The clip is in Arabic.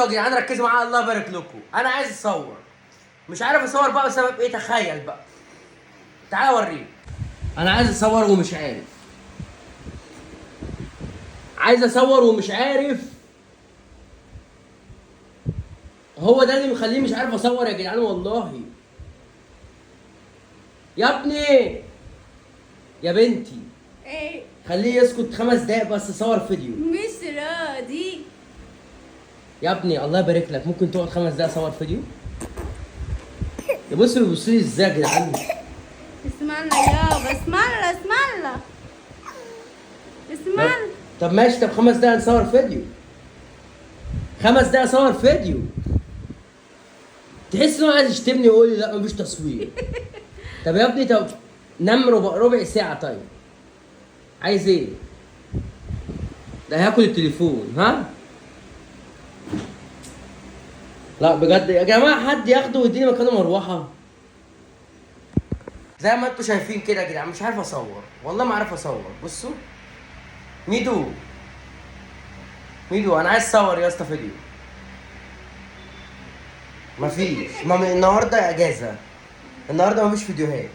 يا جدعان ركزوا معايا الله يبارك لكم، انا عايز اصور مش عارف اصور بقى بسبب ايه. تخيل بقى، تعالى اوريك. انا عايز اصور ومش عارف، عايز اصور ومش عارف. هو ده اللي مخليني مش عارف اصور يا جدعان والله. يا ابني يا بنتي ايه خليه يسكت 5 دقايق بس اصور فيديو. مش راضي. يا ابني الله يبارك لك، ممكن تقعد 5 دقايق اصور فيديو؟ يا بص بيبص لي ازاي يا جدعان. اسمعنا يابا، اسمعنا اسمعنا اسمعنا. طب ماشي، طب 5 دقايق نصور فيديو. 5 دقايق اصور فيديو. تحس انه عايز يشتمني ويقول لي لا مفيش تصوير. طب يا ابني طب نام ربع ساعة طيب. عايز ايه؟ ده هاكل التليفون ها؟ لا بجد يا جماعة حد ياخده ويديني مكانه مروحة. زي ما انتوا شايفين كده يا جدعان مش عارف اصور، والله ما عارف اصور. بصوا ميدو انا عايز اصور يا اسطى فيديو. مفيش النهارده اجازة، النهارده مفيش فيديوهات.